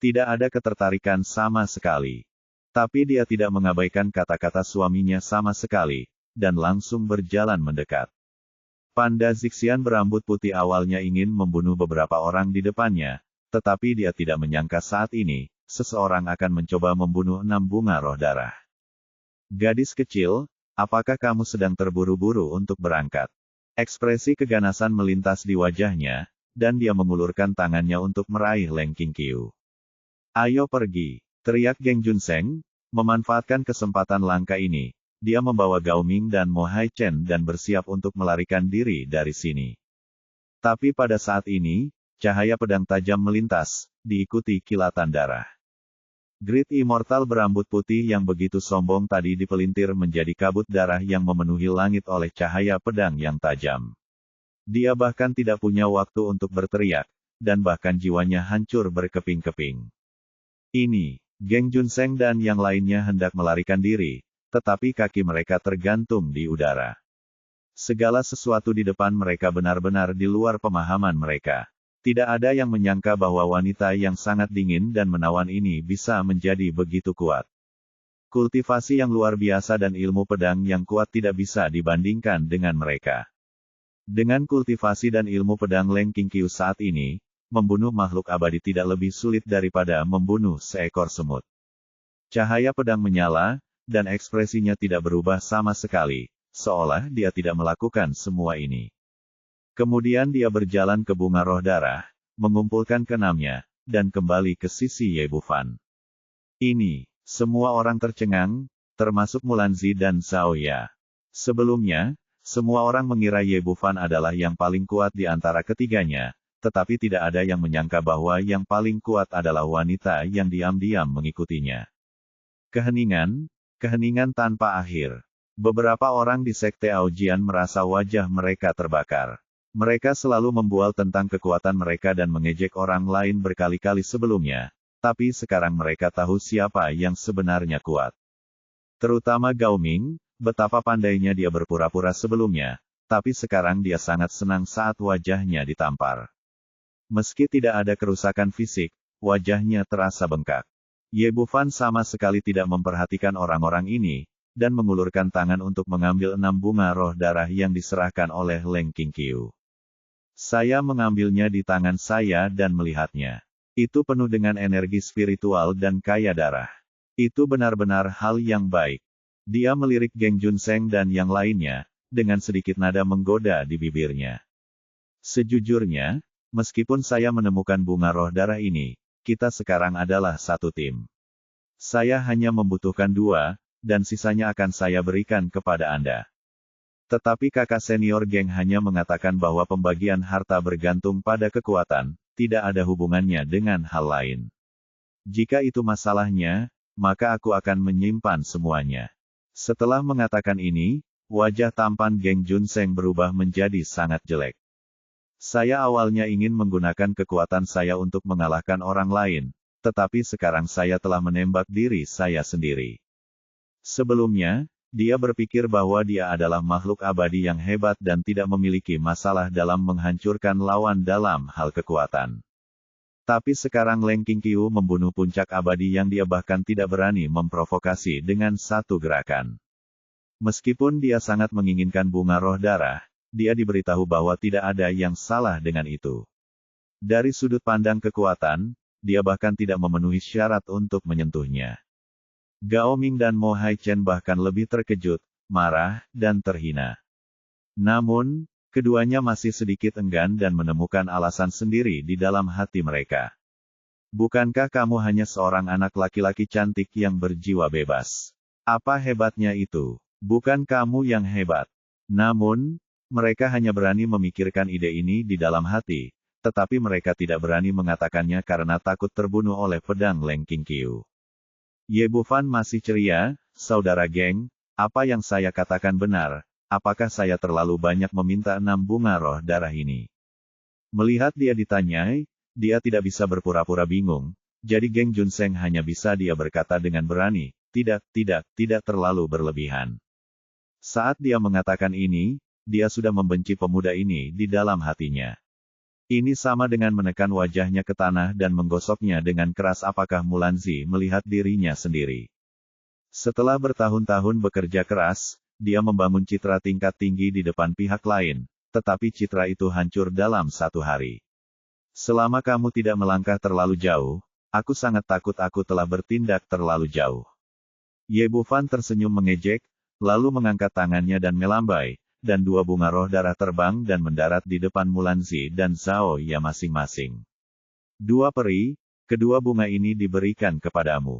Tidak ada ketertarikan sama sekali. Tapi dia tidak mengabaikan kata-kata suaminya sama sekali, dan langsung berjalan mendekat. Panda Zixian berambut putih awalnya ingin membunuh beberapa orang di depannya, tetapi dia tidak menyangka saat ini, seseorang akan mencoba membunuh 6 bunga roh darah. Gadis kecil, apakah kamu sedang terburu-buru untuk berangkat? Ekspresi keganasan melintas di wajahnya, dan dia mengulurkan tangannya untuk meraih Leng King Qiu. Ayo pergi, teriak Geng Junseng, memanfaatkan kesempatan langka ini. Dia membawa Gao Ming dan Mo Hai Chen dan bersiap untuk melarikan diri dari sini. Tapi pada saat ini, cahaya pedang tajam melintas, diikuti kilatan darah. Great Immortal berambut putih yang begitu sombong tadi dipelintir menjadi kabut darah yang memenuhi langit oleh cahaya pedang yang tajam. Dia bahkan tidak punya waktu untuk berteriak, dan bahkan jiwanya hancur berkeping-keping. Ini, Geng Junseng dan yang lainnya hendak melarikan diri, tetapi kaki mereka tergantung di udara. Segala sesuatu di depan mereka benar-benar di luar pemahaman mereka. Tidak ada yang menyangka bahwa wanita yang sangat dingin dan menawan ini bisa menjadi begitu kuat. Kultivasi yang luar biasa dan ilmu pedang yang kuat tidak bisa dibandingkan dengan mereka. Dengan kultivasi dan ilmu pedang Leng King Qiu saat ini, membunuh makhluk abadi tidak lebih sulit daripada membunuh seekor semut. Cahaya pedang menyala, dan ekspresinya tidak berubah sama sekali, seolah dia tidak melakukan semua ini. Kemudian dia berjalan ke bunga roh darah, mengumpulkan keenamnya, dan kembali ke sisi Ye Bufan. Ini, semua orang tercengang, termasuk Mulanzi dan Zhao Ya. Sebelumnya, semua orang mengira Ye Bufan adalah yang paling kuat di antara ketiganya, tetapi tidak ada yang menyangka bahwa yang paling kuat adalah wanita yang diam-diam mengikutinya. Keheningan tanpa akhir. Beberapa orang di Sekte Aojian merasa wajah mereka terbakar. Mereka selalu membual tentang kekuatan mereka dan mengejek orang lain berkali-kali sebelumnya, tapi sekarang mereka tahu siapa yang sebenarnya kuat. Terutama Gao Ming, betapa pandainya dia berpura-pura sebelumnya, tapi sekarang dia sangat senang saat wajahnya ditampar. Meski tidak ada kerusakan fisik, wajahnya terasa bengkak. Ye Bufan sama sekali tidak memperhatikan orang-orang ini, dan mengulurkan tangan untuk mengambil 6 bunga roh darah yang diserahkan oleh Leng Qingqiu. Saya mengambilnya di tangan saya dan melihatnya. Itu penuh dengan energi spiritual dan kaya darah. Itu benar-benar hal yang baik. Dia melirik Geng Junseng dan yang lainnya, dengan sedikit nada menggoda di bibirnya. Sejujurnya, meskipun saya menemukan bunga roh darah ini, kita sekarang adalah satu tim. Saya hanya membutuhkan 2, dan sisanya akan saya berikan kepada Anda. Tetapi kakak senior geng hanya mengatakan bahwa pembagian harta bergantung pada kekuatan, tidak ada hubungannya dengan hal lain. Jika itu masalahnya, maka aku akan menyimpan semuanya. Setelah mengatakan ini, wajah tampan Geng Junseng berubah menjadi sangat jelek. Saya awalnya ingin menggunakan kekuatan saya untuk mengalahkan orang lain, tetapi sekarang saya telah menembak diri saya sendiri. Sebelumnya, dia berpikir bahwa dia adalah makhluk abadi yang hebat dan tidak memiliki masalah dalam menghancurkan lawan dalam hal kekuatan. Tapi sekarang Leng Qingqiu membunuh puncak abadi yang dia bahkan tidak berani memprovokasi dengan satu gerakan. Meskipun dia sangat menginginkan bunga roh darah, dia diberitahu bahwa tidak ada yang salah dengan itu. Dari sudut pandang kekuatan, dia bahkan tidak memenuhi syarat untuk menyentuhnya. Gao Ming dan Mo Haichen bahkan lebih terkejut, marah, dan terhina. Namun, keduanya masih sedikit enggan dan menemukan alasan sendiri di dalam hati mereka. Bukankah kamu hanya seorang anak laki-laki cantik yang berjiwa bebas? Apa hebatnya itu? Bukan kamu yang hebat. Namun, mereka hanya berani memikirkan ide ini di dalam hati, tetapi mereka tidak berani mengatakannya karena takut terbunuh oleh pedang Leng Qingqiu. Ye Bufan masih ceria, saudara geng, apa yang saya katakan benar, apakah saya terlalu banyak meminta 6 bunga roh darah ini? Melihat dia ditanyai, dia tidak bisa berpura-pura bingung, jadi Geng Junseng hanya bisa dia berkata dengan berani, tidak terlalu berlebihan. Saat dia mengatakan ini, dia sudah membenci pemuda ini di dalam hatinya. Ini sama dengan menekan wajahnya ke tanah dan menggosoknya dengan keras. Apakah Mulanzi melihat dirinya sendiri? Setelah bertahun-tahun bekerja keras, dia membangun citra tingkat tinggi di depan pihak lain, tetapi citra itu hancur dalam 1 hari. Selama kamu tidak melangkah terlalu jauh, aku sangat takut aku telah bertindak terlalu jauh. Ye Bufan tersenyum mengejek, lalu mengangkat tangannya dan melambai, dan 2 bunga roh darah terbang dan mendarat di depan Mulanzi dan Zhao Ya masing-masing. 2 peri, kedua bunga ini diberikan kepadamu.